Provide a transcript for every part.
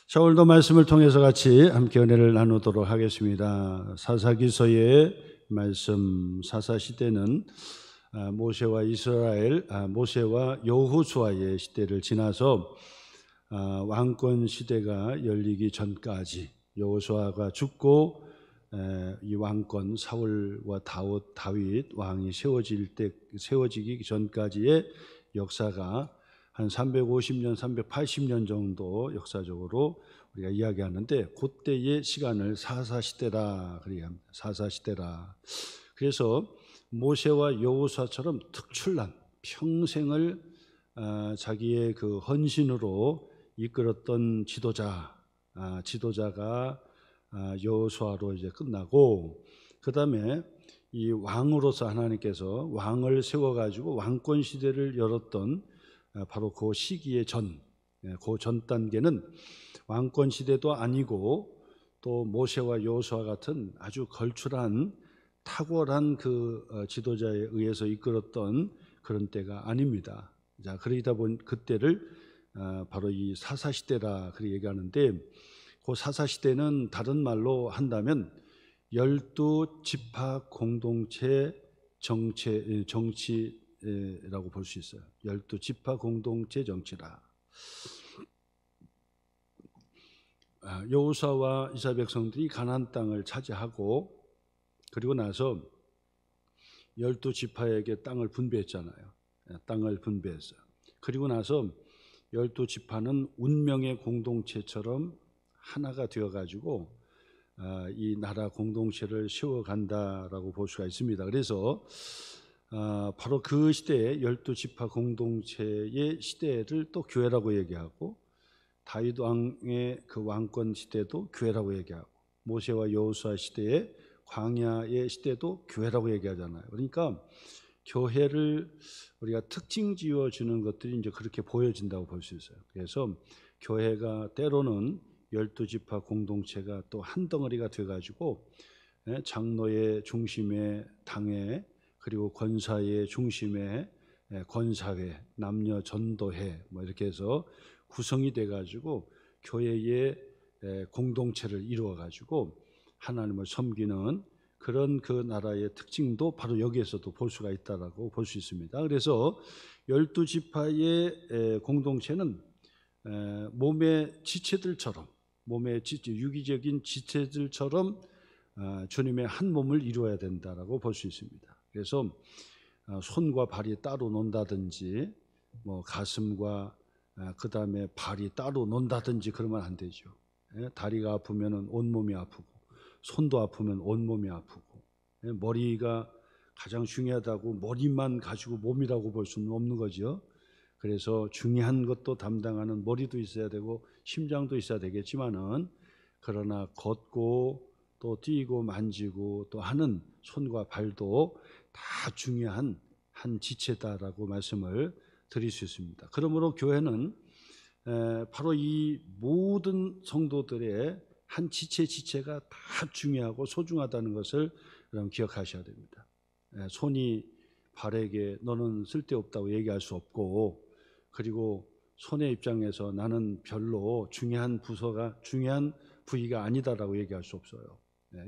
자, 오늘도 말씀을 통해서 같이 함께 은혜를 나누도록 하겠습니다. 사사기서의 말씀, 사사시대는 모세와 모세와 여호수아의 시대를 지나서 왕권 시대가 열리기 전까지, 여호수아가 죽고 이 왕권 사울과 다윗 왕이 세워지기 전까지의 역사가 한 350년, 380년 정도 역사적으로 우리가 이야기하는데, 그때의 시간을 사사시대라 그래야 합니다. 사사시대라. 그래서 모세와 여호수아처럼 특출난 평생을 자기의 그 헌신으로 이끌었던 지도자가 여호수아로 이제 끝나고, 그 다음에 이 왕으로서 하나님께서 왕을 세워가지고 왕권 시대를 열었던 바로 그 시기의 그 전 단계는 왕권 시대도 아니고, 또 모세와 여호수아 같은 아주 걸출한 탁월한 그 지도자에 의해서 이끌었던 그런 때가 아닙니다. 자, 그러다 보니 그때를 바로 이 사사시대라 그렇게 얘기하는데, 그 사사시대는 다른 말로 한다면 12지파 공동체 정치라고 볼 수 있어요. 12지파 공동체 정치라. 여호수아와 이스라엘 백성들이 가나안 땅을 차지하고, 그리고 나서 12지파에게 땅을 분배했잖아요. 땅을 분배했어요. 그리고 나서 12지파는 운명의 공동체처럼 하나가 되어가지고 이 나라 공동체를 세워간다라고 볼 수가 있습니다. 그래서 바로 그 시대에 12지파 공동체의 시대를 또 교회라고 얘기하고, 다윗 왕의 그 왕권 시대도 교회라고 얘기하고, 모세와 여호수아 시대의 광야의 시대도 교회라고 얘기하잖아요. 그러니까 교회를 우리가 특징 지어 주는 것들이 이제 그렇게 보여진다고 볼 수 있어요. 그래서 교회가 때로는 12지파 공동체가 또 한 덩어리가 돼 가지고 장로의 중심에 당회, 그리고 권사의 중심에 권사회, 남녀 전도회, 뭐 이렇게 해서 구성이 돼 가지고 교회의 공동체를 이루어 가지고 하나님을 섬기는 그런 그 나라의 특징도 바로 여기에서도 볼 수가 있다라고 볼 수 있습니다. 그래서 12지파의 공동체는 몸의 지체들처럼, 유기적인 지체들처럼 주님의 한 몸을 이루어야 된다라고 볼 수 있습니다. 그래서 손과 발이 따로 논다든지, 뭐 가슴과 그 다음에 발이 따로 논다든지 그러면 안 되죠. 다리가 아프면 온몸이 아프고, 손도 아프면 온몸이 아프고, 머리가 가장 중요하다고 머리만 가지고 몸이라고 볼 수는 없는 거죠. 그래서 중요한 것도 담당하는 머리도 있어야 되고 심장도 있어야 되겠지만은, 그러나 걷고 또 뛰고 만지고 또 하는 손과 발도 다 중요한 한 지체다라고 말씀을 드릴 수 있습니다. 그러므로 교회는 바로 이 모든 성도들의 한 지체가 다 중요하고 소중하다는 것을 여러분 기억하셔야 됩니다. 손이 발에게 너는 쓸데없다고 얘기할 수 없고, 그리고 손의 입장에서 나는 별로 중요한 부위가 아니다라고 얘기할 수 없어요.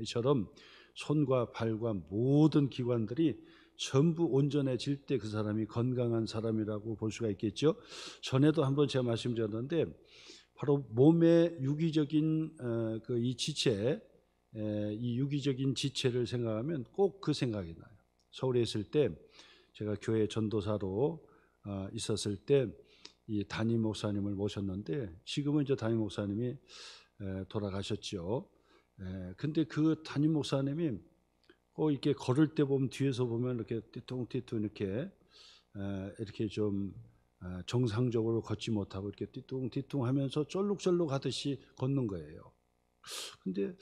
이처럼 손과 발과 모든 기관들이 전부 온전해질 때 그 사람이 건강한 사람이라고 볼 수가 있겠죠. 전에도 한번 제가 말씀드렸는데, 바로 몸의 유기적인 이 지체, 이 유기적인 지체를 생각하면 꼭 그 생각이 나요. 서울에 있을 때 제가 교회 전도사로 있었을 때 이 담임 목사님을 모셨는데, 지금은 이제 담임 목사님이 돌아가셨죠. 근데 그 담임 목사님이 꼭 이렇게 걸을 때 보면, 뒤에서 보면 이렇게 띠뚱띠뚱 이렇게 좀 정상적으로 걷지 못하고 이렇게 띠뚱띠뚱 하면서 쫄룩쫄룩 하듯이 걷는 거예요. 근데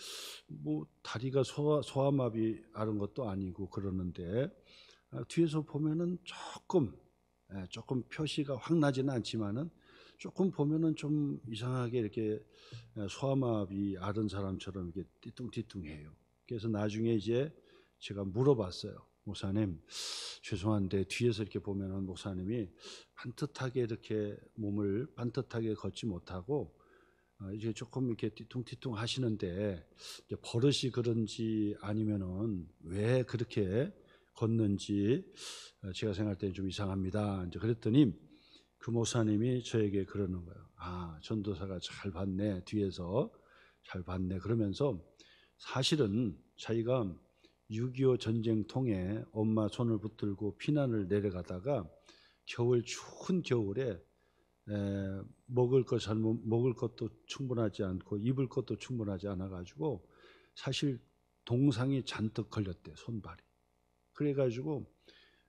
뭐 다리가 소아마비 앓은 것도 아니고 그러는데, 뒤에서 보면은 조금 표시가 확 나지는 않지만은 조금 보면은 좀 이상하게 이렇게 소아마비 앓은 사람처럼 이렇게 띠뚱띠뚱해요. 그래서 나중에 이제 제가 물어봤어요. 목사님, 죄송한데 뒤에서 이렇게 보면은 목사님이 반듯하게 이렇게 몸을 반듯하게 걷지 못하고 이게 조금 이렇게 뒤뚱뒤뚱 하시는데 이제 버릇이 그런지 아니면은 왜 그렇게 걷는지 제가 생각할 때는 좀 이상합니다. 이제 그랬더니 그 목사님이 저에게 그러는 거예요. 아, 전도사가 잘 봤네. 뒤에서 잘 봤네. 그러면서 사실은 자기가 6.25 전쟁통에 엄마 손을 붙들고 피난을 내려가다가 겨울 추운 겨울에 먹을 것도 충분하지 않고 입을 것도 충분하지 않아 가지고 사실 동상이 잔뜩 걸렸대, 손발이. 그래 가지고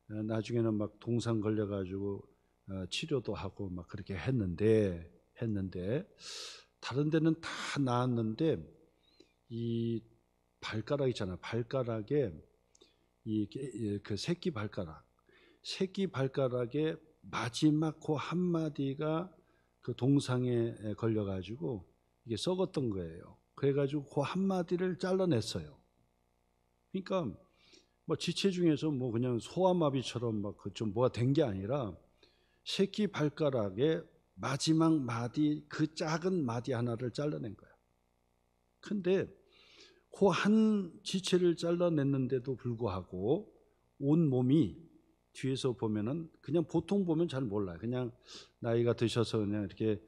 나중에는 막 동상 걸려 가지고 치료도 하고 막 그렇게 했는데 다른 데는 다 나았는데 이 발가락 있잖아. 발가락에 그 새끼 발가락에 마지막 그 한마디가 그 동상에 걸려가지고 이게 썩었던 거예요. 그래가지고 그 한마디를 잘라냈어요. 그러니까 뭐 지체 중에서 뭐 그냥 소아마비처럼 막 좀 뭐가 된 게 아니라 새끼 발가락에 마지막 마디, 그 작은 마디 하나를 잘라낸 거야. 근데 그 한 지체를 잘라냈는데도 불구하고 온 몸이 뒤에서 보면은 그냥 보통 보면 잘 몰라요. 그냥 나이가 드셔서 그냥 이렇게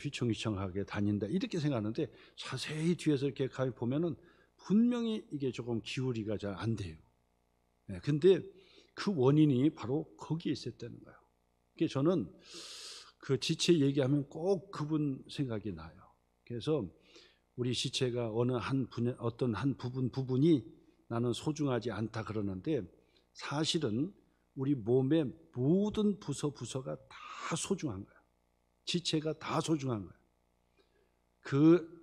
휘청휘청하게 다닌다 이렇게 생각하는데 자세히 뒤에서 이렇게 보면은 분명히 이게 조금 기울이가 잘 안 돼요. 근데 그 원인이 바로 거기에 있었다는 거예요. 그래서 저는 그 지체 얘기하면 꼭 그분 생각이 나요. 그래서 우리 지체가 어떤 한 부분이 나는 소중하지 않다 그러는데 사실은 우리 몸의 모든 부서가 다 소중한 거야. 지체가 다 소중한 거야. 그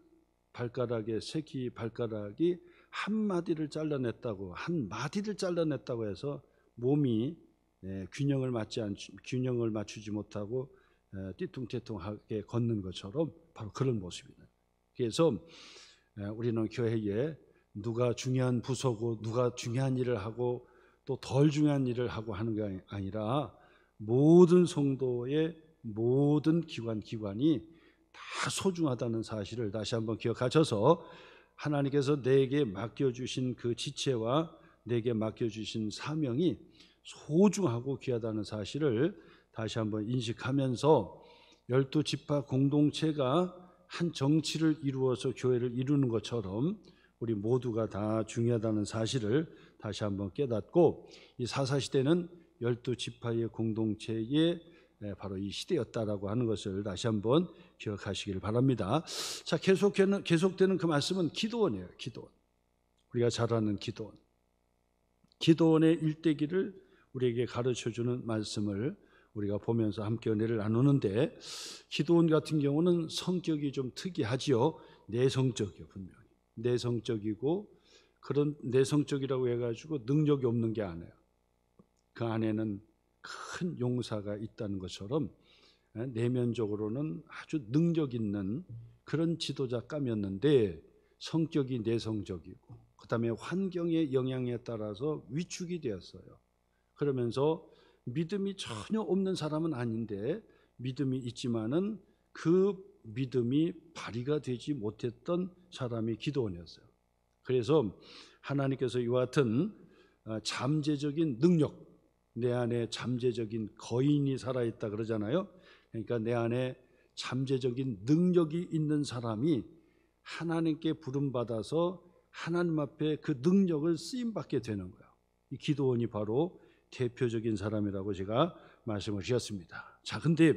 발가락에 새끼 발가락이 한 마디를 잘라냈다고 해서 몸이 균형을 맞추지 못하고 띠뚱띠뚱하게 걷는 것처럼 바로 그런 모습이다. 그래서 우리는 교회에 누가 중요한 부서고 누가 중요한 일을 하고 또 덜 중요한 일을 하고 하는 게 아니라 모든 성도의 모든 기관이 다 소중하다는 사실을 다시 한번 기억하셔서 하나님께서 내게 맡겨주신 그 지체와 내게 맡겨주신 사명이 소중하고 귀하다는 사실을 다시 한번 인식하면서 12지파 공동체가 한 정치를 이루어서 교회를 이루는 것처럼 우리 모두가 다 중요하다는 사실을 다시 한번 깨닫고 이 사사시대는 12지파의 공동체의 바로 이 시대였다라고 하는 것을 다시 한번 기억하시길 바랍니다. 자, 계속되는 그 말씀은 기도원이에요. 기도원. 우리가 잘 아는 기도원. 기도원의 일대기를 우리에게 가르쳐주는 말씀을 우리가 보면서 함께 은혜를 나누는데 기도원 같은 경우는 성격이 좀 특이하지요. 내성적이요. 분명히 내성적이고 그런 내성적이라고 해가지고 능력이 없는 게 아니에요. 그 안에는 큰 용사가 있다는 것처럼 내면적으로는 아주 능력 있는 그런 지도자감이었는데 성격이 내성적이고 그 다음에 환경의 영향에 따라서 위축이 되었어요. 그러면서 믿음이 전혀 없는 사람은 아닌데 믿음이 있지만은 그 믿음이 발휘가 되지 못했던 사람이 기도원이었어요. 그래서 하나님께서 이와 같은 잠재적인 능력, 내 안에 잠재적인 거인이 살아있다 그러잖아요. 그러니까 내 안에 잠재적인 능력이 있는 사람이 하나님께 부름받아서 하나님 앞에 그 능력을 쓰임받게 되는 거예요. 이 기도원이 바로 대표적인 사람이라고 제가 말씀을 드렸습니다. 자, 근데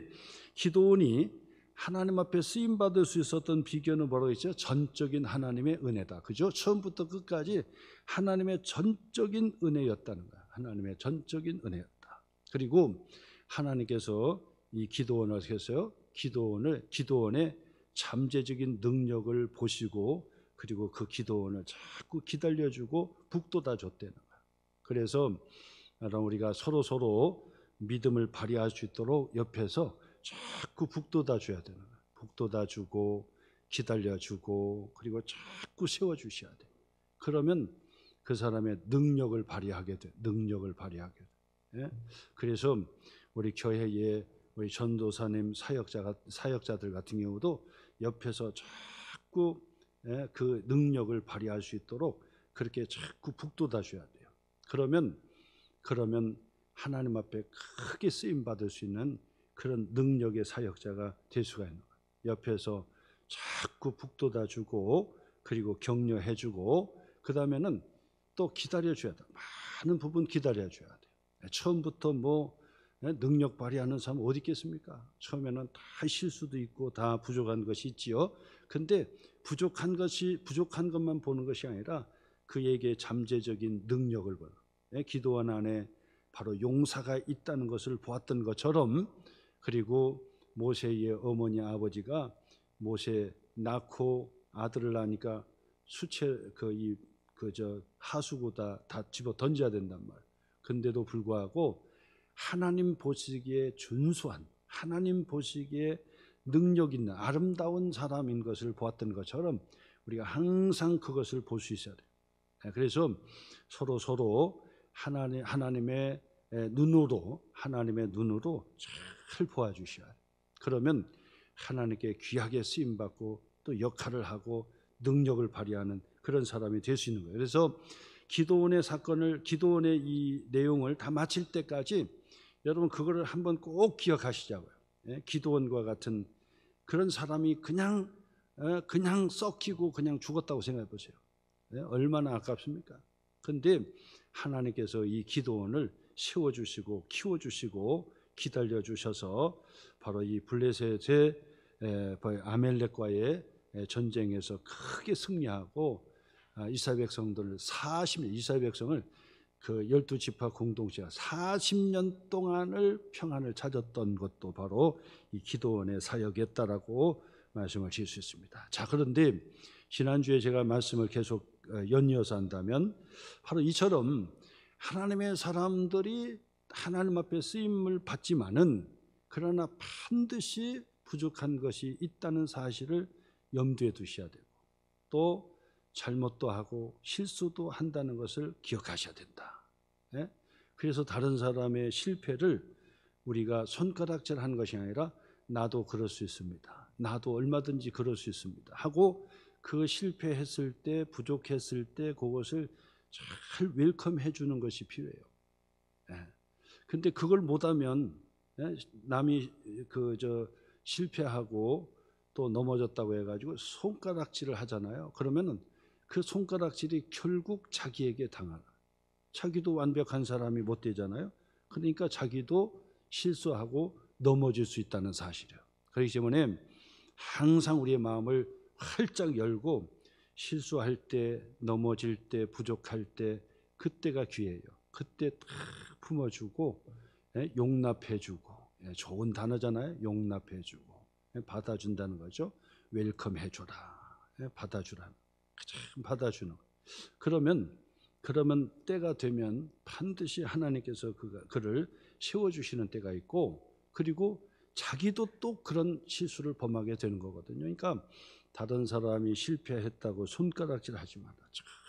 기도원이 하나님 앞에 쓰임받을 수 있었던 비결은 뭐라고 했죠? 전적인 하나님의 은혜다. 그죠? 처음부터 끝까지 하나님의 전적인 은혜였다는 거야. 하나님의 전적인 은혜였다. 그리고 하나님께서 이 기도원을 어떻게 했어요? 기도원의 잠재적인 능력을 보시고 그리고 그 기도원을 자꾸 기다려주고 북돋아 줬다는 거야. 그래서 우리가 서로 믿음을 발휘할 수 있도록 옆에서 자꾸 북돋아 줘야 되는 거예요. 북돋아 주고 기다려주고 그리고 자꾸 세워주셔야 돼요. 그러면 그 사람의 능력을 발휘하게 돼. 예? 그래서 우리 교회에 우리 전도사님 사역자들 같은 경우도 옆에서 자꾸 그 능력을 발휘할 수 있도록 그렇게 자꾸 북돋아 줘야 돼요. 그러면 하나님 앞에 크게 쓰임 받을 수 있는 그런 능력의 사역자가 될 수가 있는 거예요. 옆에서 자꾸 북돋아 주고 그리고 격려해 주고 그다음에는 또 기다려 줘야 돼. 많은 부분 기다려 줘야 돼요. 처음부터 능력 발휘하는 사람 어디 있겠습니까? 처음에는 다 실수도 있고 다 부족한 것이 있지요. 근데 부족한 것만 보는 것이 아니라 그에게 잠재적인 능력을 보는. 기도원 안에 바로 용사가 있다는 것을 보았던 것처럼, 그리고 모세의 어머니 아버지가 모세 낳고 아들을 낳으니까 하수구다 다 집어 던져야 된단 말이에요. 근데도 불구하고 하나님 보시기에 준수한, 하나님 보시기에 능력 있는 아름다운 사람인 것을 보았던 것처럼 우리가 항상 그것을 볼 수 있어야 돼요. 그래서 서로 하나님의 눈으로 잘 보아주셔야 돼요. 그러면 하나님께 귀하게 쓰임받고 또 역할을 하고 능력을 발휘하는 그런 사람이 될 수 있는 거예요. 그래서 기도원의 이 내용을 다 마칠 때까지 여러분 그거를 한번 꼭 기억하시자고요. 기도원과 같은 그런 사람이 그냥 썩히고 그냥 죽었다고 생각해 보세요. 얼마나 아깝습니까? 그런데 하나님께서 이 기도원을 세워주시고 키워주시고 기다려주셔서 바로 이 블레셋의 아멜렉과의 전쟁에서 크게 승리하고 이스라엘 백성을 그 12지파 공동체가 40년 동안을 평안을 찾았던 것도 바로 이 기도원의 사역이었다라고 말씀을 드릴 수 있습니다. 자, 그런데 지난주에 제가 말씀을 계속 연이어서 한다면 바로 이처럼 하나님의 사람들이 하나님 앞에 쓰임을 받지만은 그러나 반드시 부족한 것이 있다는 사실을 염두에 두셔야 되고 또 잘못도 하고 실수도 한다는 것을 기억하셔야 된다. 그래서 다른 사람의 실패를 우리가 손가락질하는 것이 아니라 나도 그럴 수 있습니다. 나도 얼마든지 그럴 수 있습니다. 하고 그 실패했을 때 부족했을 때 그것을 잘 웰컴해 주는 것이 필요해요. 근데 그걸 못하면 남이 실패하고 또 넘어졌다고 해가지고 손가락질을 하잖아요. 그러면은 그 손가락질이 결국 자기에게 당하나. 자기도 완벽한 사람이 못 되잖아요. 그러니까 자기도 실수하고 넘어질 수 있다는 사실이에요. 그렇기 때문에 항상 우리의 마음을 활짝 열고 실수할 때, 넘어질 때, 부족할 때 그때가 기회예요. 그때 딱 품어주고 용납해주고, 좋은 단어잖아요. 용납해주고 받아준다는 거죠. 웰컴해줘라, 받아주라, 참 받아주는 거. 그러면 때가 되면 반드시 하나님께서 그를 세워주시는 때가 있고, 그리고 자기도 또 그런 실수를 범하게 되는 거거든요. 그러니까 다른 사람이 실패했다고 손가락질 하지 마라.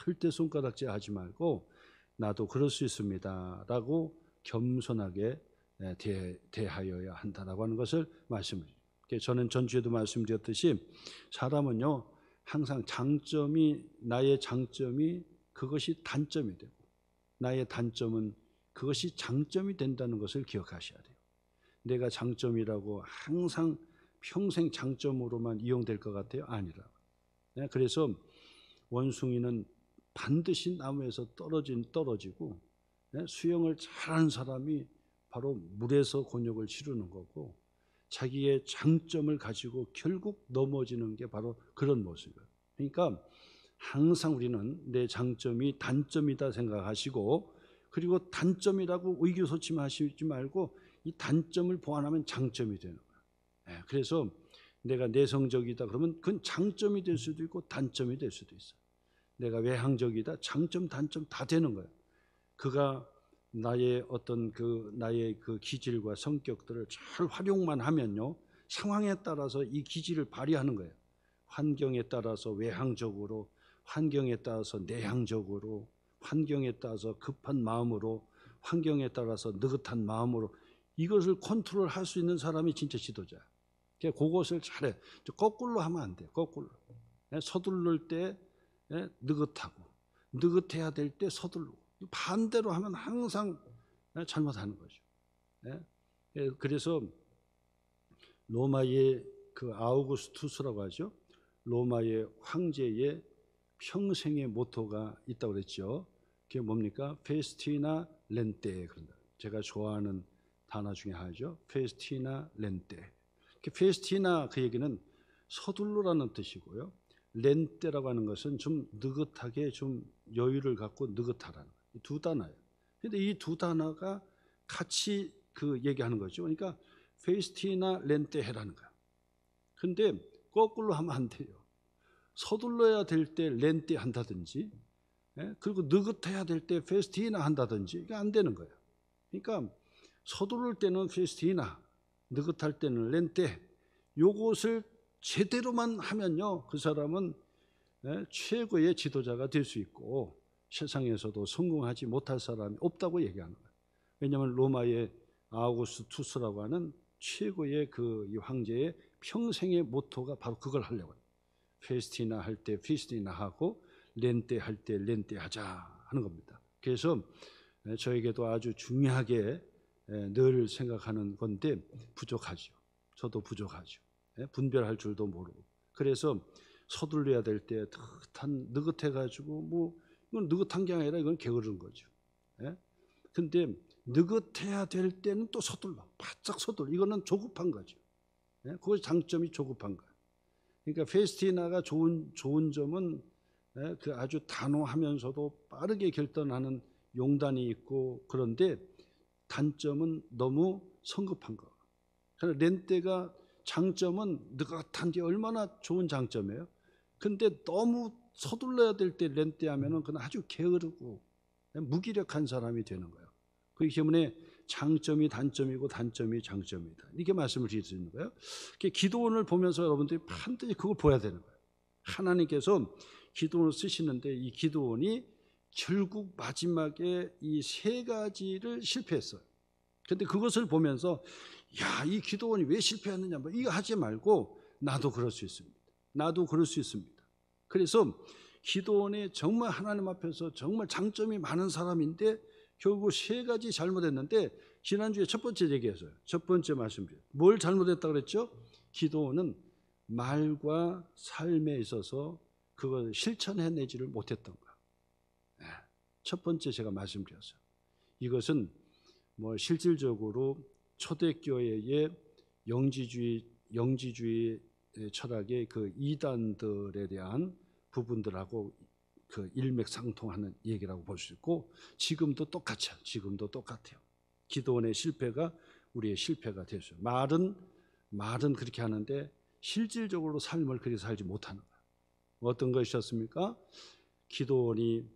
절대 손가락질 하지 말고 나도 그럴 수 있습니다 라고 겸손하게 대하여야 한다라고 하는 것을 말씀을 드립니다. 저는 전주에도 말씀드렸듯이 사람은요 항상 나의 장점이 그것이 단점이 되고 나의 단점은 그것이 장점이 된다는 것을 기억하셔야 돼요. 내가 장점이라고 항상 평생 장점으로만 이용될 것 같아요? 아니라. 그래서 원숭이는 반드시 나무에서 떨어지고 수영을 잘하는 사람이 바로 물에서 곤욕을 치르는 거고 자기의 장점을 가지고 결국 넘어지는 게 바로 그런 모습이에요. 그러니까 항상 우리는 내 장점이 단점이다 생각하시고 그리고 단점이라고 의기소침하시지 말고 이 단점을 보완하면 장점이 되는 거예요. 그래서 내가 내성적이다 그러면 그건 장점이 될 수도 있고 단점이 될 수도 있어요. 내가 외향적이다, 장점, 단점 다 되는 거예요. 그가 나의 그 기질과 성격들을 잘 활용만 하면요, 상황에 따라서 이 기질을 발휘하는 거예요. 환경에 따라서 외향적으로, 환경에 따라서 내향적으로, 환경에 따라서 급한 마음으로, 환경에 따라서 느긋한 마음으로 이것을 컨트롤할 수 있는 사람이 진짜 지도자예요. 그것을 잘해. 거꾸로 하면 안 돼. 거꾸로. 서두를 때 느긋하고, 느긋해야 될 때 서두르고, 반대로 하면 항상 잘못하는 거죠. 그래서 로마의 그 아우구스투스라고 하죠. 로마의 황제의 평생의 모토가 있다고 그랬죠. 그게 뭡니까? 페스티나 렌테. 그런다. 제가 좋아하는 단어 중에 하나죠. 페스티나 렌테. 페스티나 그 얘기는 서둘러라는 뜻이고요. 렌테라고 하는 것은 좀 느긋하게, 좀 여유를 갖고 느긋하라는 거예요. 두 단어예요. 그런데 이 두 단어가 같이 그 얘기하는 거죠. 그러니까 페스티나 렌테 해라는 거예요. 근데 거꾸로 하면 안 돼요. 서둘러야 될 때 렌테 한다든지, 그리고 느긋해야 될 때 페스티나 한다든지, 이게 안 되는 거예요. 그러니까 서두를 때는 페스티나, 느긋할 때는 렌테, 요것을 제대로만 하면요, 그 사람은 최고의 지도자가 될 수 있고 세상에서도 성공하지 못할 사람이 없다고 얘기하는 거예요. 왜냐하면 로마의 아우구스투스라고 하는 최고의 그 이 황제의 평생의 모토가 바로 그걸 하려고 해요. 페스티나 할 때 페스티나 하고, 렌테 할 때 렌테 하자 하는 겁니다. 그래서 저에게도 아주 중요하게 늘 생각하는 건데 부족하죠. 저도 부족하죠. 분별할 줄도 모르고. 그래서 서둘러야 될 때 느긋해가지고, 뭐 이건 느긋한 게 아니라 이건 게으른 거죠. 근데 느긋해야 될 때는 또 서둘러, 바짝 서둘러. 이거는 조급한 거죠. 그것이 장점이 조급한 거예요. 그러니까 페스티나가 좋은 점은 그 아주 단호하면서도 빠르게 결단하는 용단이 있고, 그런데 단점은 너무 성급한 거. 그러나 렌테가 장점은 느긋한 게 얼마나 좋은 장점이에요. 근데 너무 서둘러야 될 때 렌테하면은 그건 아주 게으르고 무기력한 사람이 되는 거예요. 그렇기 때문에 장점이 단점이고 단점이 장점이다. 이렇게 말씀을 드리는 거예요. 기도원을 보면서 여러분들이 반드시 그걸 보야 되는 거예요. 하나님께서 기도원을 쓰시는데 이 기도원이 결국 마지막에 이 세 가지를 실패했어요. 그런데 그것을 보면서 야, 이 기도원이 왜 실패했느냐, 뭐 이거 하지 말고 나도 그럴 수 있습니다. 나도 그럴 수 있습니다. 그래서 기도원이 정말 하나님 앞에서 정말 장점이 많은 사람인데 결국 세 가지 잘못했는데, 지난주에 첫 번째 얘기했어요. 첫 번째 말씀드려요. 뭘 잘못했다 그랬죠? 기도원은 말과 삶에 있어서 그걸 실천해내지를 못했던 거예요. 첫 번째 제가 말씀드렸어요. 이것은 뭐 실질적으로 초대교회의 영지주의 철학의 그 이단들에 대한 부분들하고 그 일맥상통하는 얘기라고 볼 수 있고, 지금도 똑같아요. 지금도 똑같아요. 기도원의 실패가 우리의 실패가 됐어요. 말은 그렇게 하는데 실질적으로 삶을 그렇게 살지 못하는 거예요. 어떤 것이었습니까? 기도원이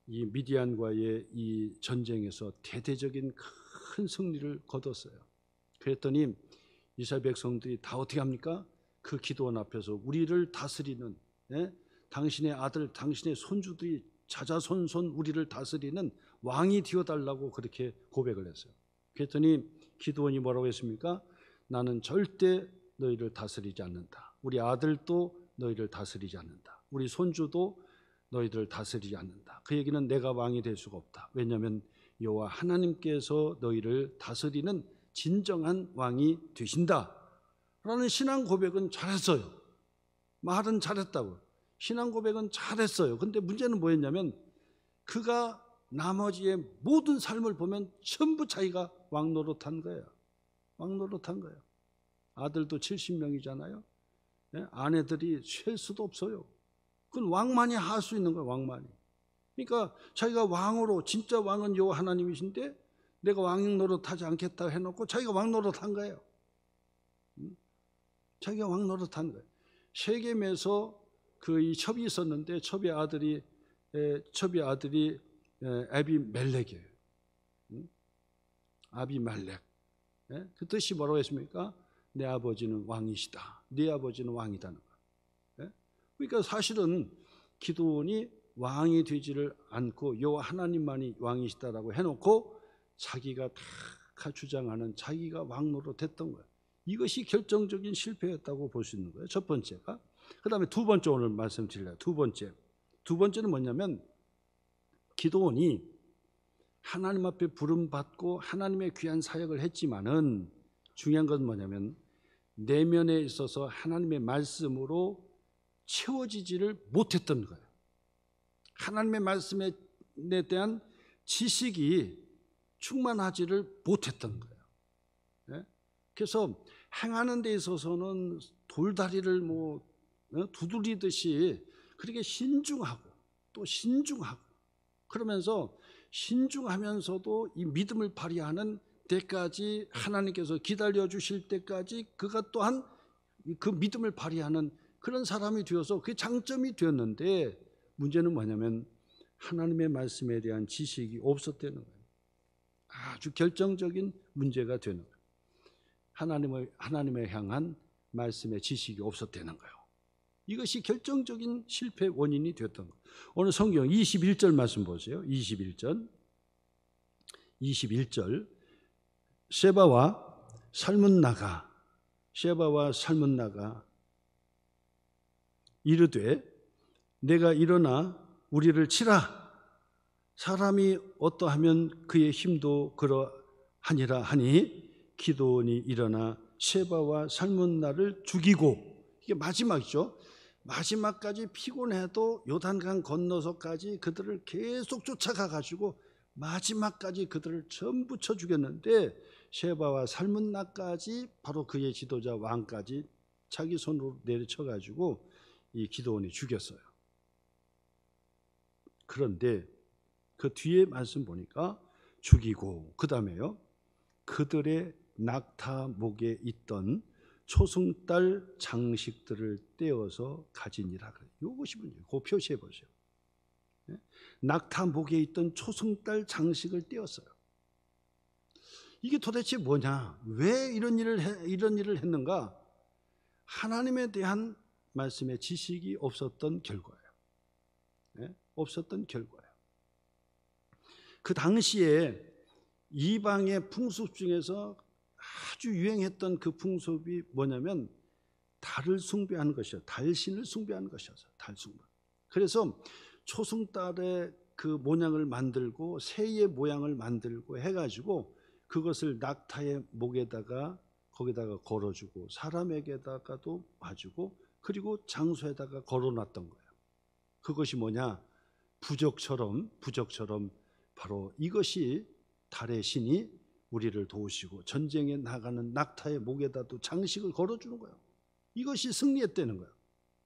이 미디안과의 이 전쟁에서 대대적인 큰 승리를 거뒀어요. 그랬더니 이스라엘 백성들이 다 어떻게 합니까? 그 기도원 앞에서 우리를 다스리는, 당신의 아들, 당신의 손주들이 자자손손 우리를 다스리는 왕이 되어달라고 그렇게 고백을 했어요. 그랬더니 기도원이 뭐라고 했습니까? 나는 절대 너희를 다스리지 않는다. 우리 아들도 너희를 다스리지 않는다. 우리 손주도 너희들을 다스리지 않는다. 그 얘기는 내가 왕이 될 수가 없다. 왜냐하면 여호와 하나님께서 너희를 다스리는 진정한 왕이 되신다 라는 신앙 고백은 잘했어요. 말은 잘했다고. 신앙 고백은 잘했어요. 근데 문제는 뭐였냐면 그가 나머지의 모든 삶을 보면 전부 자기가 왕 노릇한 거예요. 왕 노릇한 거예요. 아들도 70명이잖아요. 아내들이 셀 수도 없어요. 그건 왕만이 할 수 있는 거예요. 왕만이. 그러니까 자기가 왕으로, 진짜 왕은 여호와 하나님이신데 내가 왕 노릇하지 않겠다 해놓고 자기가 왕 노릇한 거예요. 자기가 왕 노릇한 거예요. 세겜에서 그 이 첩이 있었는데 첩의 아들이 아비멜렉이에요. 아비멜렉. 그 뜻이 뭐라고 했습니까? 내 아버지는 왕이시다. 네 아버지는 왕이다는 거예요. 그러니까 사실은 기도원이 왕이 되지를 않고 여호와 하나님만이 왕이시다라고 해놓고 자기가 다 주장하는 자기가 왕 노릇했던 거예요. 이것이 결정적인 실패였다고 볼 수 있는 거예요. 첫 번째가. 그 다음에 두 번째 오늘 말씀드릴래요. 두 번째는 뭐냐면 기도원이 하나님 앞에 부름받고 하나님의 귀한 사역을 했지만은 중요한 건 뭐냐면 내면에 있어서 하나님의 말씀으로 채워지지를 못했던 거예요. 하나님의 말씀에 대한 지식이 충만하지를 못했던 거예요. 네? 그래서 행하는 데 있어서는 돌다리를 두드리듯이 그렇게 신중하고 또 신중하고 그러면서 신중하면서도 이 믿음을 발휘하는 때까지 하나님께서 기다려 주실 때까지 그가 또한 그 믿음을 발휘하는 그런 사람이 되어서 그게 장점이 되었는데 문제는 뭐냐면 하나님의 말씀에 대한 지식이 없었다는 거예요. 아주 결정적인 문제가 되는 거예요. 하나님을 향한 말씀의 지식이 없었다는 거예요. 이것이 결정적인 실패 원인이 되었던 거예요. 오늘 성경 21절 말씀 보세요. 21절 셰바와 살문나가 이르되 내가 일어나 우리를 치라. 사람이 어떠하면 그의 힘도 그러하니라 하니 기드온이 일어나 셰바와 살문나를 죽이고, 이게 마지막이죠. 마지막까지 피곤해도 요단강 건너서까지 그들을 계속 쫓아가 가지고 마지막까지 그들을 전부 쳐 죽였는데 셰바와 살문나까지 바로 그의 지도자 왕까지 자기 손으로 내리쳐 가지고 이 기드온이 죽였어요. 그런데 그 뒤에 말씀 보니까 죽이고 그 다음에요 그들의 낙타 목에 있던 초승달 장식들을 떼어서 가지니라. 이것이 문제예요. 그 표시해 보세요. 낙타 목에 있던 초승달 장식을 떼었어요. 이게 도대체 뭐냐? 왜 이런 일을 했는가? 하나님에 대한 말씀의 지식이 없었던 결과예요. 없었던 결과예요. 그 당시에 이방의 풍습 중에서 아주 유행했던 그 풍습이 뭐냐면 달을 숭배하는 것이었어요. 달신을 숭배하는 것이었어요. 달 숭배. 그래서 초승달의 그 모양을 만들고 새의 모양을 만들고 해가지고 그것을 낙타의 목에다가 거기다가 걸어주고 사람에게다가도 봐주고 그리고 장소에다가 걸어놨던 거예요. 그것이 뭐냐? 부적처럼 바로 이것이 달의 신이 우리를 도우시고 전쟁에 나가는 낙타의 목에다도 장식을 걸어주는 거예요. 이것이 승리했다는 거예요.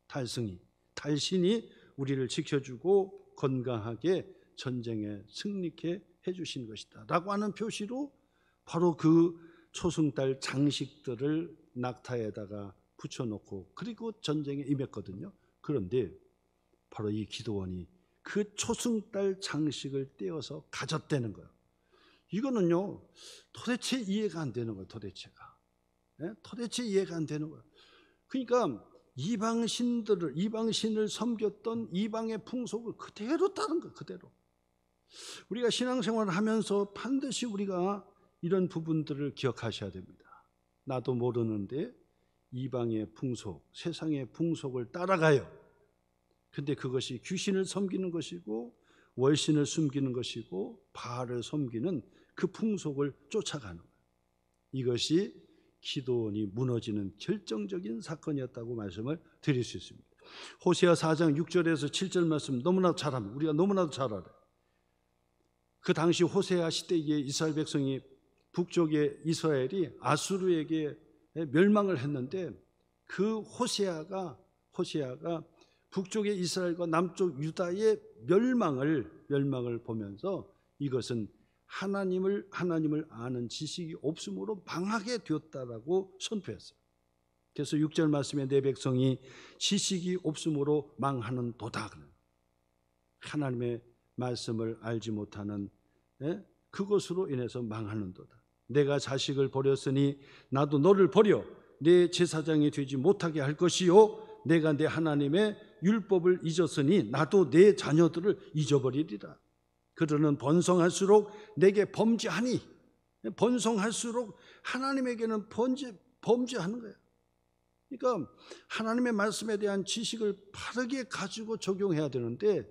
달승이, 달신이 우리를 지켜주고 건강하게 전쟁에 승리케 해주신 것이다 라고 하는 표시로 바로 그 초승달 장식들을 낙타에다가 붙여놓고 그리고 전쟁에 임했거든요. 그런데 바로 이 기드온이 그 초승달 장식을 떼어서 가졌다는 거예요. 이거는요 도대체 이해가 안 되는 거예요. 도대체 이해가 안 되는 거예요. 그러니까 이방신을 섬겼던 이방의 풍속을 그대로 따른 거예요. 그대로. 우리가 신앙생활을 하면서 반드시 우리가 이런 부분들을 기억하셔야 됩니다. 나도 모르는데 이방의 풍속, 세상의 풍속을 따라가요. 근데 그것이 귀신을 섬기는 것이고 월신을 숨기는 것이고 바알을 섬기는 그 풍속을 쫓아가는 거예요. 이것이 기드온이 무너지는 결정적인 사건이었다고 말씀을 드릴 수 있습니다. 호세아 4장 6절에서 7절 말씀 너무나도 잘 압니다. 우리가 너무나도 잘 알아요. 그 당시 호세아 시대에 이스라엘 백성이 북쪽의 이스라엘이 아수르에게 멸망을 했는데 그 호세아가 북쪽의 이스라엘과 남쪽 유다의 멸망을 보면서 이것은 하나님을 아는 지식이 없음으로 망하게 되었다라고 선포했어요. 그래서 6절 말씀에 내 백성이 지식이 없음으로 망하는 도다. 하나님의 말씀을 알지 못하는 그것으로 인해서 망하는 도다. 내가 자식을 버렸으니 나도 너를 버려 내 제사장이 되지 못하게 할 것이요 내가 내 하나님의 율법을 잊었으니 나도 내 자녀들을 잊어버리리라. 그들은 번성할수록 내게 범죄하니 번성할수록 하나님에게는 범죄하는 거예요. 그러니까 하나님의 말씀에 대한 지식을 바르게 가지고 적용해야 되는데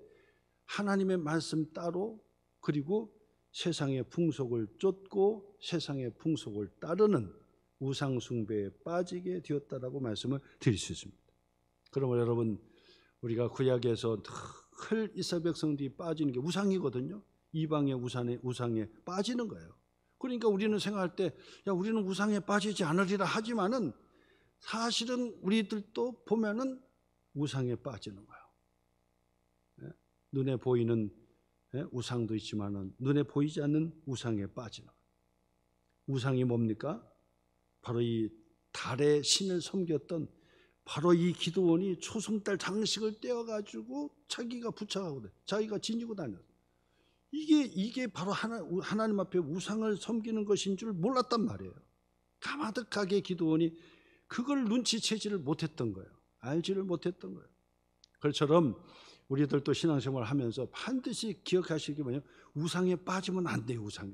하나님의 말씀 따로 그리고 세상의 풍속을 쫓고 세상의 풍속을 따르는 우상 숭배에 빠지게 되었다라고 말씀을 드릴 수 있습니다. 그러면 여러분 우리가 구약에서 늘 이스라엘 백성들이 빠지는 게 우상이거든요. 이방의 우상에 빠지는 거예요. 그러니까 우리는 생각할 때 야 우리는 우상에 빠지지 않으리라 하지만은 사실은 우리들도 보면은 우상에 빠지는 거예요. 눈에 보이는 우상도 있지만은 눈에 보이지 않는 우상에 빠지는 거예요. 우상이 뭡니까? 바로 이 달의 신을 섬겼던 바로 이 기드온이 초승달 장식을 떼어가지고 자기가 부착하고 자기가 지니고 다녔어요. 이게 바로 하나님 앞에 우상을 섬기는 것인 줄 몰랐단 말이에요. 가마득하게 기드온이 그걸 눈치채지를 못했던 거예요. 알지를 못했던 거예요. 그처럼 우리들도 신앙생활을 하면서 반드시 기억하실 게 뭐냐면 우상에 빠지면 안 돼요. 우상에.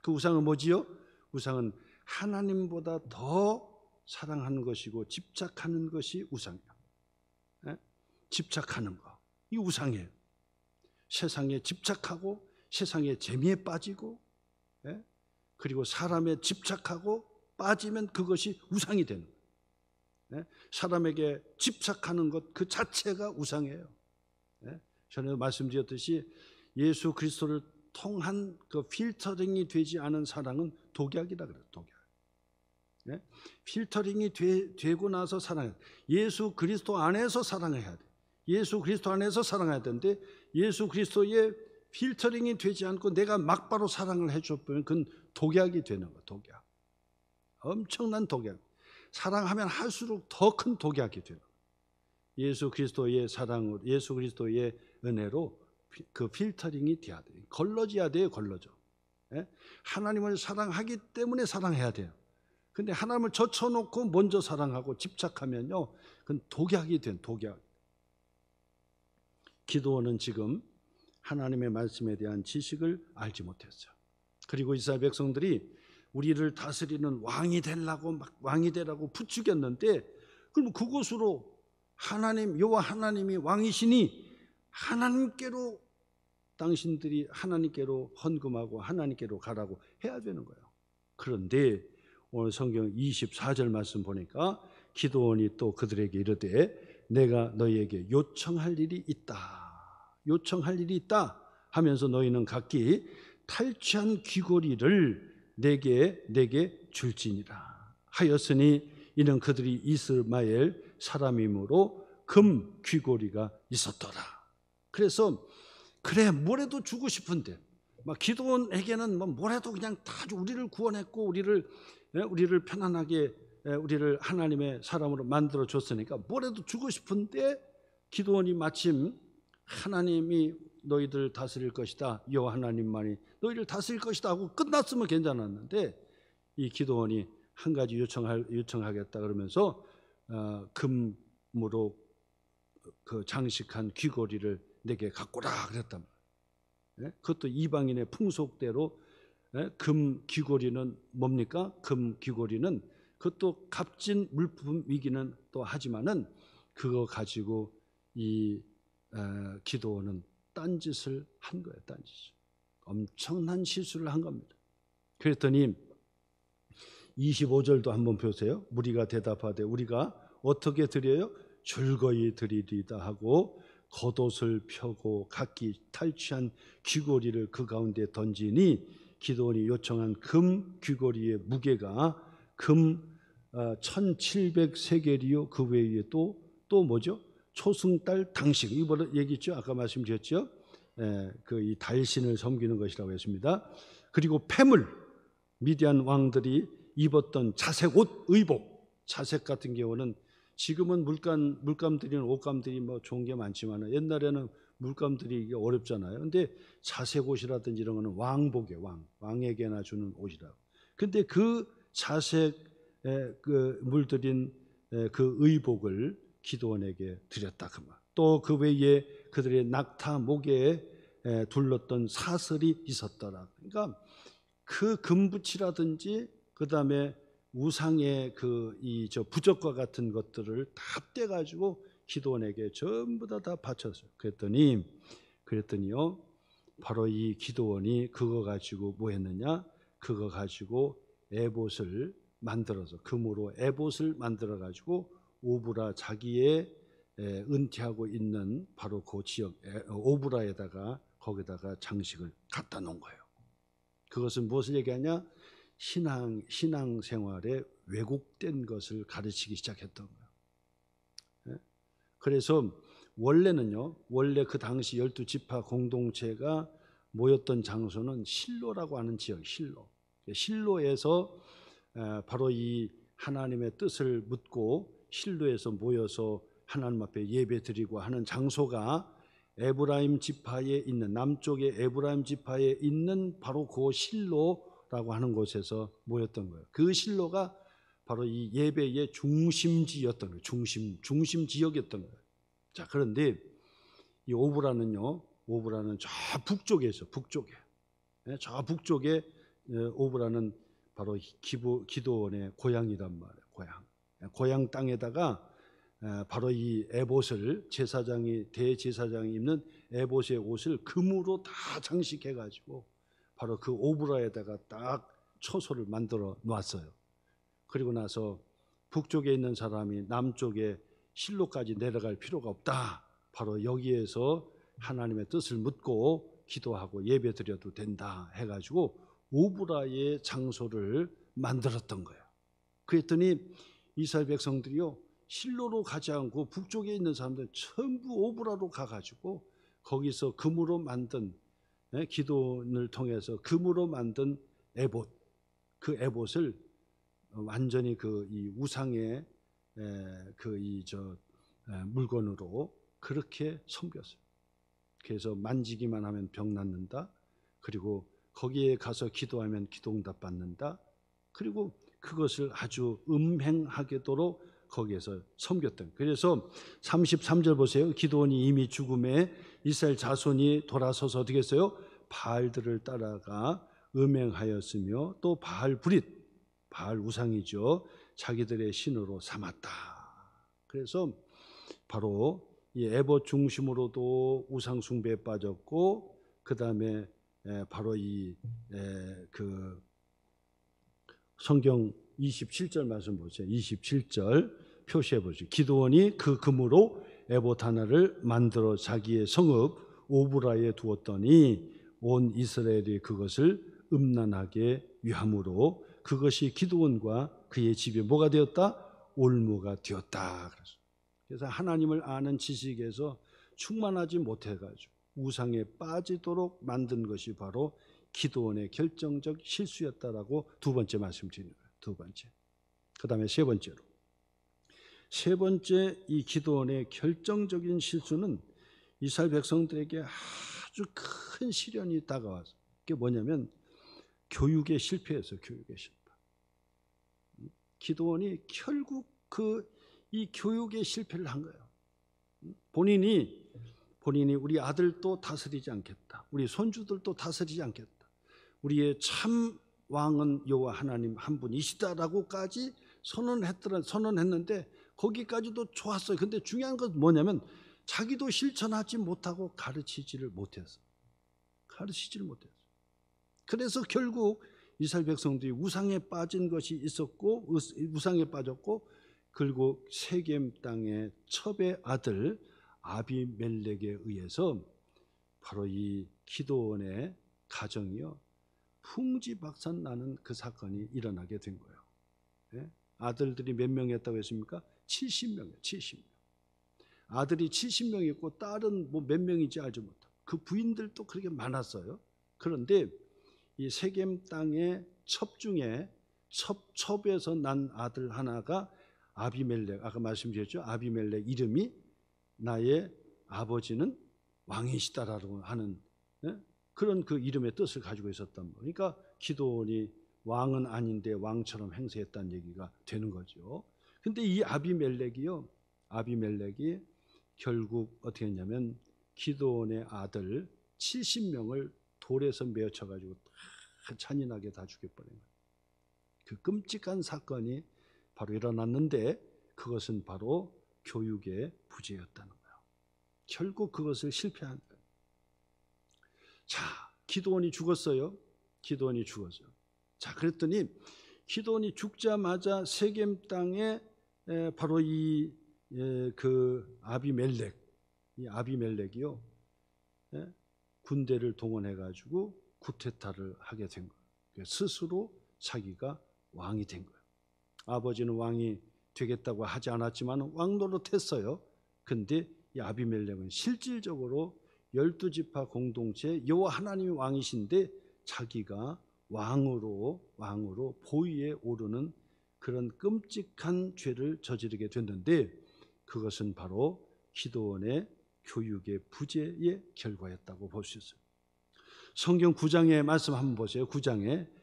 그 우상은 뭐지요? 우상은 하나님보다 더 사랑하는 것이고 집착하는 것이 우상이에요. 집착하는 거. 이 우상이에요. 세상에 집착하고 세상의 재미에 빠지고 그리고 사람에 집착하고 빠지면 그것이 우상이 되는 거예요. 사람에게 집착하는 것 그 자체가 우상이에요. 전에 말씀드렸듯이 예수 그리스도를 통한 그 필터링이 되지 않은 사랑은 독약이라 그래요. 독약. 필터링이 되고 나서 사랑해야 돼. 예수 그리스도 안에서 사랑해야 돼. 예수 그리스도 안에서 사랑해야 되는데 예수 그리스도의 필터링이 되지 않고 내가 막바로 사랑을 해줘보면 그건 독약이 되는 거예요. 독약. 엄청난 독약. 사랑하면 할수록 더 큰 독약이 되는 거예요. 예수 그리스도의 사랑으로 예수 그리스도의 은혜로 그 필터링이 돼야 돼요. 걸러져야 돼요. 걸러져. 하나님을 사랑하기 때문에 사랑해야 돼요. 근데 하나님을 젖혀놓고 먼저 사랑하고 집착하면요 그건 독약이 된 독약. 기드온은 지금 하나님의 말씀에 대한 지식을 알지 못했어요. 그리고 이스라엘 백성들이 우리를 다스리는 왕이 되려고 막 왕이 되라고 부추겼는데 그럼 그곳으로 하나님 여호와 하나님이 왕이시니 하나님께로 당신들이 하나님께로 헌금하고 하나님께로 가라고 해야 되는 거예요. 그런데 오늘 성경 24절 말씀 보니까 기드온이 또 그들에게 이르되 내가 너희에게 요청할 일이 있다. 요청할 일이 있다 하면서 너희는 각기 탈취한 귀고리를 내게 줄지니라 하였으니 이는 그들이 이스마엘 사람이므로 금 귀고리가 있었더라. 그래서 그래 뭐래도 주고 싶은데 막 기드온에게는 뭐래도 그냥 다 우리를 구원했고 우리를 편안하게 우리를 하나님의 사람으로 만들어 줬으니까 뭐래도 주고 싶은데 기드온이 마침 하나님이 너희들 다스릴 것이다. 여호와 하나님만이 너희를 다스릴 것이다 하고 끝났으면 괜찮았는데 이 기드온이 한 가지 요청하겠다 그러면서 금으로 그 장식한 귀고리를 내게 갖고라 그랬단 말이에요. 그것도 이방인의 풍속대로 금 귀고리는 뭡니까? 금 귀고리는 그것도 값진 물품이기는 또 하지만은 그거 가지고 이 기드온은 딴짓을 한 거예요. 딴짓을. 엄청난 실수를 한 겁니다. 그랬더니 25절도 한번 보세요. 무리가 대답하되 우리가 어떻게 드려요? 즐거이 드리리다 하고 겉옷을 펴고 각기 탈취한 귀고리를 그 가운데 던지니 기드온이 요청한 금 귀고리의 무게가 금 1700세겔이요. 그 외에 또 뭐죠? 초승달 당식 이번에 얘기했죠. 아까 말씀드렸죠. 그 이 달신을 섬기는 것이라고 했습니다. 그리고 폐물 미디안 왕들이 입었던 자색 옷 의복 자색 같은 경우는 지금은 물감들이나 옷감들이 뭐 좋은 게 많지만 옛날에는 물감들이 이게 어렵잖아요. 근데 자색 옷이라든지 이런 거는 왕복이에요. 왕에게나 주는 옷이라고. 근데 그 자색 그 물들인 그 의복을 기드온에게 드렸다 그 말. 또 그 외에 그들의 낙타 목에 둘렀던 사슬이 있었더라. 그러니까 그 금붙이라든지 그 다음에 우상의 저 부적과 같은 것들을 다 떼가지고 기드온에게 전부 다 바쳤어요. 그랬더니요, 바로 이 기드온이 그거 가지고 뭐 했느냐? 그거 가지고 에봇을 만들어서, 금으로 에봇을 만들어 가지고 오브라, 자기의 은퇴하고 있는 바로 그 지역 오브라에다가 거기다가 장식을 갖다 놓은 거예요. 그것은 무엇을 얘기하냐? 신앙 생활에 왜곡된 것을 가르치기 시작했던 거예요. 그래서 원래 그 당시 12지파 공동체가 모였던 장소는 실로라고 하는 지역, 실로에서 바로 이 하나님의 뜻을 묻고 실로에서 모여서 하나님 앞에 예배드리고 하는 장소가 에브라임 지파에 있는, 남쪽의 에브라임 지파에 있는 바로 그 실로라고 하는 곳에서 모였던 거예요. 그 실로가 바로 이 예배의 중심지였던 거예요. 중심 지역이었던 거예요. 자, 그런데 이 오브라는 저 북쪽에 있어요. 저 북쪽에 오브라는 바로 기드온의 고향이란 말이에요. 고향 땅에다가 바로 이 에봇을 대제사장이 입는 에봇의 옷을 금으로 다 장식해 가지고 바로 그 오브라에다가 딱 처소를 만들어 놨어요. 그리고 나서 북쪽에 있는 사람이 남쪽에 실로까지 내려갈 필요가 없다. 바로 여기에서 하나님의 뜻을 묻고 기도하고 예배드려도 된다 해가지고 오브라의 장소를 만들었던 거예요. 그랬더니 이스라엘 백성들이요, 실로로 가지 않고 북쪽에 있는 사람들 전부 오브라로 가가지고 거기서 금으로 만든, 기도를 통해서 금으로 만든 에봇, 그 에봇을 완전히 이 우상의 물건으로 그렇게 섬겼어요. 그래서 만지기만 하면 병 낫는다. 그리고 거기에 가서 기도하면 기도응답 받는다. 그리고 그것을 아주 음행하게도록 거기에서 섬겼던. 그래서 33절 보세요. 기드온이 이미 죽음에 이스라엘 자손이 돌아서서 어떻게 했어요? 바알들을 따라가 음행하였으며 또 바알 우상이죠. 자기들의 신으로 삼았다. 그래서 바로 이 에봇 중심으로도 우상 숭배에 빠졌고, 그 다음에 바로 그 성경 27절 말씀 보세요. 27절 표시해 보시죠. 기드온이 그 금으로 에봇 하나를 만들어 자기의 성읍 오브라에 두었더니 온 이스라엘이 그것을 음란하게 위함으로 그것이 기드온과 그의 집에 뭐가 되었다? 올무가 되었다. 그래서 하나님을 아는 지식에서 충만하지 못해가지고 우상에 빠지도록 만든 것이 바로 기드온의 결정적 실수였다라고 두 번째 말씀드리는 거예요. 두 번째. 그 다음에 세 번째 이 기드온의 결정적인 실수는 이스라엘 백성들에게 아주 큰 시련이 다가왔어요. 그게 뭐냐면 교육의 실패였어요. 교육의 실패. 기드온이 결국 이 교육의 실패를 한 거예요. 본인이 우리 아들도 다스리지 않겠다. 우리 손주들도 다스리지 않겠다. 우리의 참 왕은 여호와 하나님 한 분이시다라고까지 선언했는데 거기까지도 좋았어요. 근데 중요한 건 뭐냐면 자기도 실천하지 못하고 가르치지를 못했어요. 그래서 결국 이스라엘 백성들이 우상에 빠진 것이 있었고, 우상에 빠졌고, 그리고 세겜 땅의 첩의 아들 아비멜렉에 의해서 바로 이 기드온의 가정이요 풍지박산 나는 그 사건이 일어나게 된 거예요. 아들들이 몇 명이었다고 했습니까? 70명이에요. 70명. 아들이 70명이었고 딸은 뭐 몇 명인지 알지 못하고 그 부인들도 그렇게 많았어요. 그런데 이 세겜 땅의 첩 중에 첩에서 난 아들 하나가 아비멜렉, 아까 말씀드렸죠. 아비멜렉 이름이 나의 아버지는 왕이시다라고 하는 그런 그 이름의 뜻을 가지고 있었단 말이에요. 그러니까 기드온이 왕은 아닌데 왕처럼 행세했다는 얘기가 되는 거죠. 근데 이 아비멜렉이 결국 어떻게 했냐면 기드온의 아들 70명을 돌에서 메어쳐 가지고 잔인하게 다 죽여버린 거예요. 그 끔찍한 사건이 바로 일어났는데 그것은 바로 교육의 부재였다는 거예요. 결국 그것을 실패한 거예요. 자, 기드온이 죽었어요. 기드온이 죽었어요. 자, 그랬더니 기드온이 죽자마자 세겜 땅에 바로 그 아비멜렉, 이 아비멜렉이요, 군대를 동원해 가지고 쿠데타를 하게 된 거예요. 스스로 자기가 왕이 된 거예요. 아버지는 왕이 되겠다고 하지 않았지만 왕 노릇했어요. 근데 이 아비멜렉은 실질적으로 12지파 공동체 여호와 하나님이 왕이신데 자기가 왕으로 보위에 오르는 그런 끔찍한 죄를 저지르게 됐는데 그것은 바로 기드온의 교육의 부재의 결과였다고 볼 수 있어요. 성경 9장의 말씀 한번 보세요. 9장에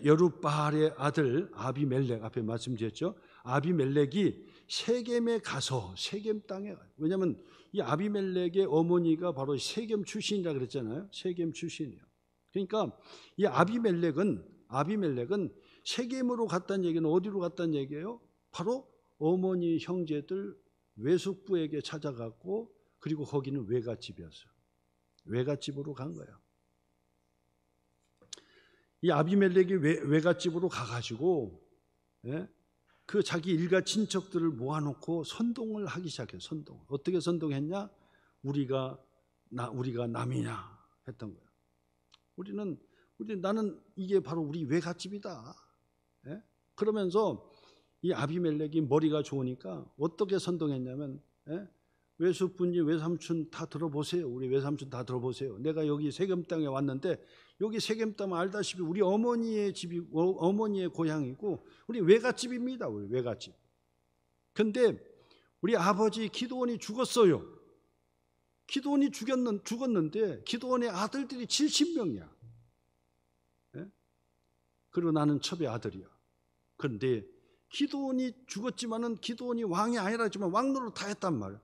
여룻바알의 아들 아비멜렉, 앞에 말씀드렸죠. 아비멜렉이 세겜에 가서, 세겜 땅에, 왜냐하면 이 아비멜렉의 어머니가 바로 세겜 출신이라 그랬잖아요. 세겜 출신이에요. 그러니까 이 아비멜렉은 세겜으로 갔다는 얘기는 어디로 갔다는 얘기예요? 바로 어머니 형제들 외숙부에게 찾아갔고, 그리고 거기는 외갓집이었어요. 외갓집으로 간 거예요. 이 아비멜렉이 외갓집으로 가가지고 그 자기 일가 친척들을 모아놓고 선동을 하기 시작해요. 선동. 어떻게 선동했냐? 우리가 남이냐 했던 거예요. 나는 이게 바로 우리 외갓집이다. 그러면서 이 아비멜렉이 머리가 좋으니까 어떻게 선동했냐면, 외숙부님, 외삼촌 다 들어보세요. 우리 외삼촌 다 들어보세요. 내가 여기 세겜 땅에 왔는데 여기 세겜 땅은 알다시피 우리 어머니의 집이, 어머니의 고향이고 우리 외갓집입니다. 우리 외갓집. 근데 우리 아버지 기드온이 죽었어요. 기드온이 죽었는데 기드온의 아들들이 70명이야. 그리고 나는 첩의 아들이야. 그런데 기드온이 죽었지만은 기드온이 왕이 아니라지만 왕노릇 다 했단 말이야.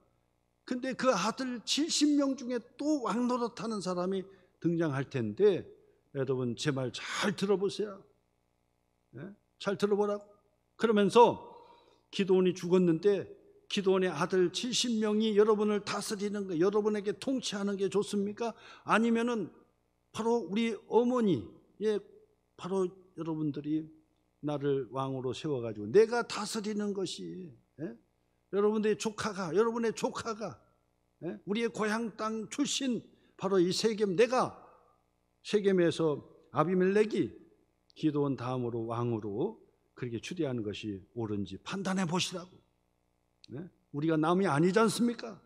근데 그 아들 70명 중에 또 왕노릇하는 사람이 등장할 텐데, 여러분 제 말 잘 들어보세요. 잘 들어보라고. 그러면서 기드온이 죽었는데 기드온의 아들 70명이 여러분을 다스리는 거, 여러분에게 통치하는 게 좋습니까? 아니면은 바로 우리 어머니의, 바로 여러분들이 나를 왕으로 세워가지고 내가 다스리는 것이, 여러분의 조카가 우리의 고향 땅 출신 바로 이 세겜, 내가 세겜에서 아비멜렉이 기드온 다음으로 왕으로 그렇게 추대하는 것이 옳은지 판단해 보시라고. 우리가 남이 아니지 않습니까?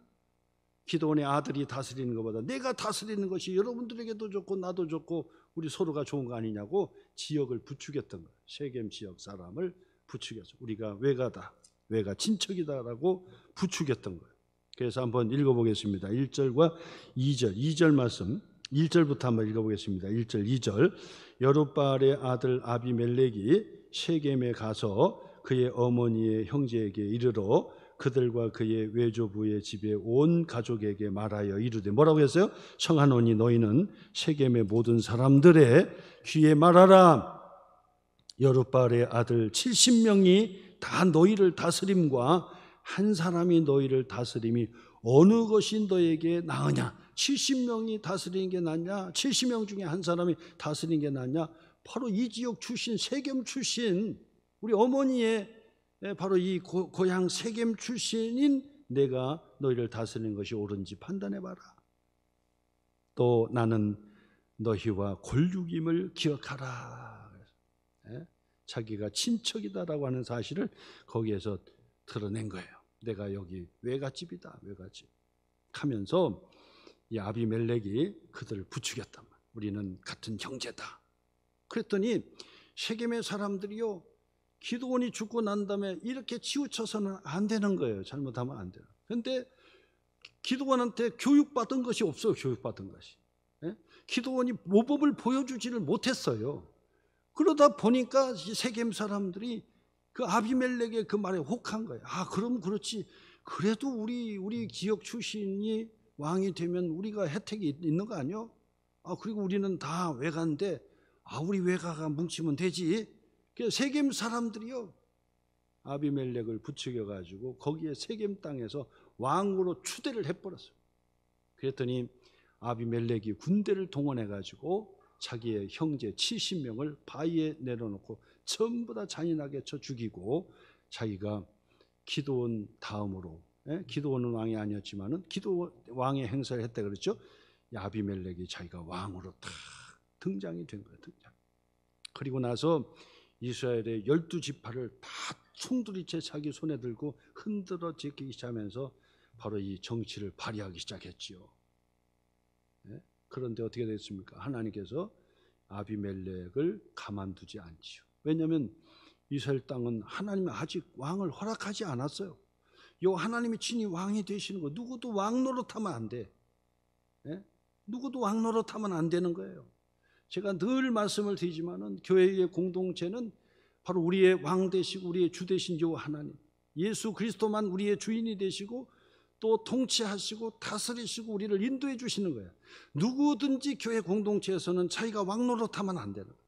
기드온의 아들이 다스리는 것보다 내가 다스리는 것이 여러분들에게도 좋고 나도 좋고 우리 서로가 좋은 거 아니냐고 지역을 부추겼던 거예요. 세겜 지역 사람을 부추겼어. 우리가 외가 친척이다라고 부추겼던 거예요. 그래서 한번 읽어보겠습니다. 1절과 2절 말씀, 1절부터 한번 읽어보겠습니다. 1절, 2절. 여룻바알의 아들 아비멜렉이 세겜에 가서 그의 어머니의 형제에게 이르러 그들과 그의 외조부의 집에 온 가족에게 말하여 이르되, 뭐라고 했어요? 청하노니 너희는 세겜의 모든 사람들의 귀에 말하라. 여룻바알의 아들 70명이 다 너희를 다스림과 한 사람이 너희를 다스림이 어느 것이 너에게 나으냐? 70명이 다스리는 게 낫냐? 70명 중에 한 사람이 다스리는 게 낫냐? 바로 이 지역 출신, 세겜 출신, 우리 어머니의 바로 이 고향 세겜 출신인 내가 너희를 다스리는 것이 옳은지 판단해봐라. 또 나는 너희와 골육임을 기억하라. 자기가 친척이다라고 하는 사실을 거기에서 드러낸 거예요. 내가 여기 외갓집이다, 외갓집 하면서 이 아비멜렉이 그들을 부추겼단 말이에요. 우리는 같은 형제다. 그랬더니 세겜의 사람들이요, 기드온이 죽고 난 다음에 이렇게 치우쳐서는 안 되는 거예요. 잘못하면 안 돼요. 그런데 기드온한테 교육받은 것이 없어요. 교육받은 것이. 기드온이 모범을 보여주지를 못했어요. 그러다 보니까 이 세겜 사람들이 그 아비멜렉의 그 말에 혹한 거예요. 아, 그럼 그렇지. 그래도 우리 지역 출신이 왕이 되면 우리가 혜택이 있는 거 아니요? 아, 그리고 우리는 다 외가인데, 우리 외가가 뭉치면 되지. 세겜 사람들이요, 아비멜렉을 부추겨 가지고 거기에 세겜 땅에서 왕으로 추대를 해버렸어요. 그랬더니 아비멜렉이 군대를 동원해 가지고 자기의 형제 70명을 바위에 내려놓고 전부 다 잔인하게 쳐 죽이고, 자기가 기드온 다음으로, 기드온은 왕이 아니었지만은 기드온 왕의 행사를 했다 그랬죠. 아비멜렉이 자기가 왕으로 탁 등장이 된 거예요. 등장. 그리고 나서 이스라엘의 12지파를 다 총두리째 자기 손에 들고 흔들어 제끼기 시작하면서 바로 이 정치를 발휘하기 시작했지요. 그런데 어떻게 됐습니까? 하나님께서 아비멜렉을 가만두지 않지요. 왜냐하면 이스라엘 땅은 하나님이 아직 왕을 허락하지 않았어요. 요 하나님이 친히 왕이 되시는 거, 누구도 왕 노릇하면 안 돼. 누구도 왕 노릇하면 안 되는 거예요. 제가 늘 말씀을 드리지만은 교회의 공동체는 바로 우리의 왕 되시고 우리의 주 되신 요 하나님, 예수 그리스도만 우리의 주인이 되시고 또 통치하시고 다스리시고 우리를 인도해 주시는 거예요. 누구든지 교회 공동체에서는 자기가 왕 노릇하면 안 되는 거예요.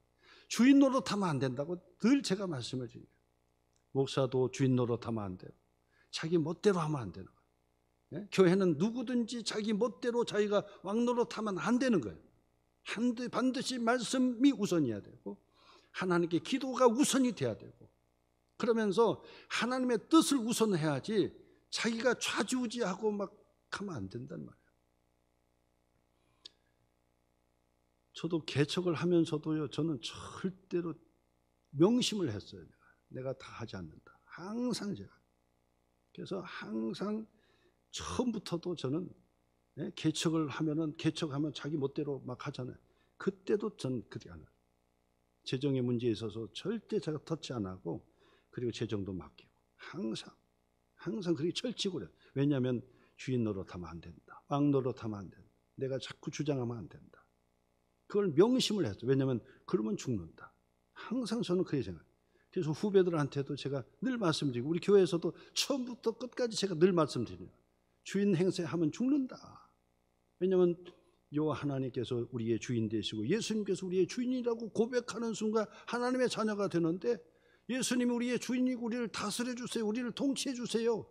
주인 노릇하면 안 된다고 늘 제가 말씀을 드려요. 목사도 주인 노릇하면 안 돼요. 자기 멋대로 하면 안 되는 거예요. 교회는 누구든지 자기 멋대로 자기가 왕 노릇하면 안 되는 거예요. 반드시 말씀이 우선이어야 되고 하나님께 기도가 우선이 돼야 되고, 그러면서 하나님의 뜻을 우선해야지 자기가 좌지우지하고 막 하면 안 된단 말이에요. 저도 개척을 하면서도요, 저는 절대로 명심을 했어요. 내가 다 하지 않는다. 항상 제가. 그래서 항상 처음부터도 저는 개척을 하면은 개척하면 자기 멋대로 막 하잖아요. 그때도 전 그렇게 안 해요. 재정의 문제에 있어서 절대 제가 터치 안 하고, 그리고 재정도 맡기고 항상 그렇게 철칙을 해요. 왜냐하면 주인 노릇하면 안 된다. 왕 노릇하면 안 된다. 내가 자꾸 주장하면 안 된다. 그걸 명심을 했어요. 왜냐하면 그러면 죽는다. 항상 저는 그렇게 생각해요. 그래서 후배들한테도 제가 늘 말씀드리고, 우리 교회에서도 처음부터 끝까지 제가 늘 말씀드려요. 주인 행세하면 죽는다. 왜냐하면 요 하나님께서 우리의 주인 되시고 예수님께서 우리의 주인이라고 고백하는 순간 하나님의 자녀가 되는데, 예수님이 우리의 주인이고 우리를 다스려 주세요, 우리를 통치해 주세요.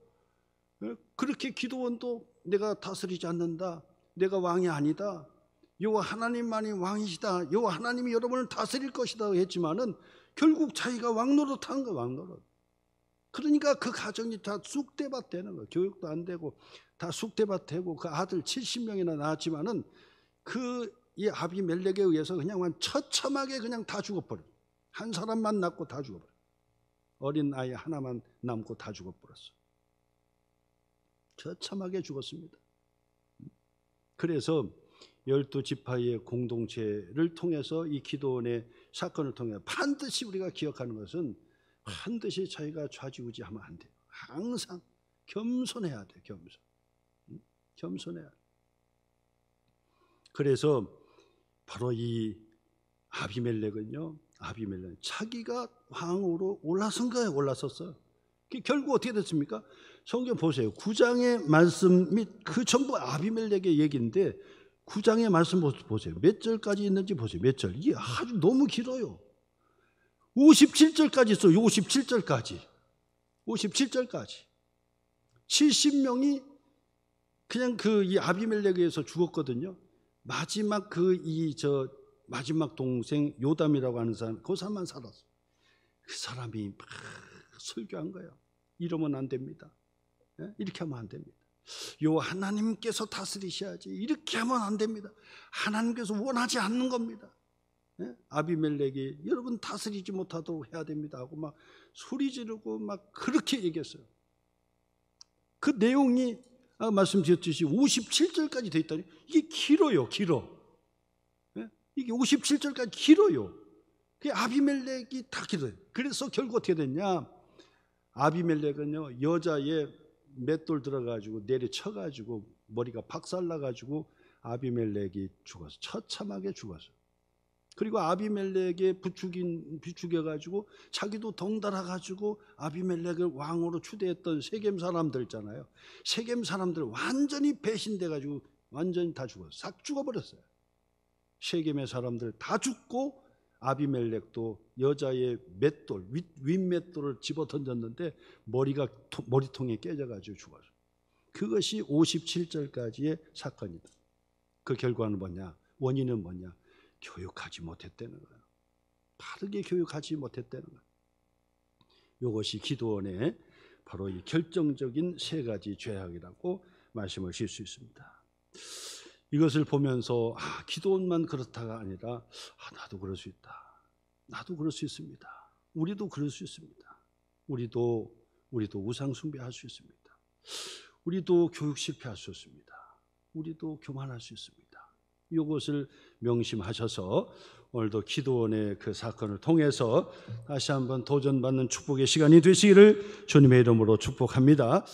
그렇게 기도원도 내가 다스리지 않는다, 내가 왕이 아니다, 요 하나님만이 왕이시다, 요 하나님이 여러분을 다스릴 것이다 했지만은 결국 자기가 왕 노릇하는 거예요. 왕 노릇. 그러니까 그 가정이 다 쑥대밭 되는 거예요. 교육도 안 되고 다 쑥대밭 되고, 그 아들 70명이나 낳았지만은 이 아비멜렉에 의해서 그냥 처참하게 그냥 다 죽어버려요. 한 사람만 낳고 다 죽어버려요. 어린 아이 하나만 남고 다 죽어버렸어요. 처참하게 죽었습니다. 그래서 12지파의 공동체를 통해서 이 기도원의 사건을 통해 반드시 우리가 기억하는 것은, 반드시 자기가 좌지우지하면 안 돼요. 항상 겸손해야 돼요. 겸손해야 돼요. 그래서 바로 이 아비멜렉은요, 자기가 왕으로 올라선 거예요. 올라섰어요. 결국 어떻게 됐습니까? 성경 보세요. 9장의 말씀 및 그 전부 아비멜렉의 얘기인데 9장의 말씀 보세요. 몇 절까지 있는지 보세요. 몇 절. 이게 아주 너무 길어요. 57절까지 있어요. 57절까지. 70명이 그냥 이 아비멜렉에 의해서 죽었거든요. 마지막 마지막 동생 요담이라고 하는 사람, 그 사람만 살았어요. 그 사람이 막 설교한 거예요. 이러면 안 됩니다. 이렇게 하면 안 됩니다. 요 하나님께서 다스리셔야지, 이렇게 하면 안 됩니다. 하나님께서 원하지 않는 겁니다. 아비멜렉이 여러분 다스리지 못하도록 해야 됩니다 하고 막 소리 지르고 막 그렇게 얘기했어요. 그 내용이 말씀드렸듯이 57절까지 돼 있다니, 이게 길어요. 이게 57절까지 길어요. 그게 아비멜렉이 다 길어요. 그래서 결국 어떻게 됐냐? 아비멜렉은요, 여자의 맷돌 들어가지고 내리쳐가지고 머리가 박살나가지고 아비멜렉이 죽었어. 처참하게 죽었어. 그리고 아비멜렉에 부추겨가지고 자기도 덩달아가지고 아비멜렉을 왕으로 추대했던 세겜 사람들 있잖아요. 세겜 사람들 완전히 배신돼가지고 완전히 다 죽었어요. 싹 죽어버렸어요. 세겜의 사람들 다 죽고 아비멜렉도 여자의 맷돌, 윗맷돌을 집어 던졌는데 머리통에 깨져가지고 죽었어요. 그것이 57절까지의 사건이다. 그 결과는 뭐냐? 원인은 뭐냐? 교육하지 못했다는 거예요. 바르게 교육하지 못했다는 거예요. 이것이 기드온의 바로 이 결정적인 세 가지 죄악이라고 말씀을 하실 수 있습니다. 이것을 보면서 기드온만 그렇다가 아니라 나도 그럴 수 있다. 나도 그럴 수 있습니다. 우리도 그럴 수 있습니다. 우리도 우상 숭배할 수 있습니다. 우리도 교육 실패할 수 있습니다. 우리도 교만할 수 있습니다. 이것을 명심하셔서 오늘도 기드온의 그 사건을 통해서 다시 한번 도전받는 축복의 시간이 되시기를 주님의 이름으로 축복합니다.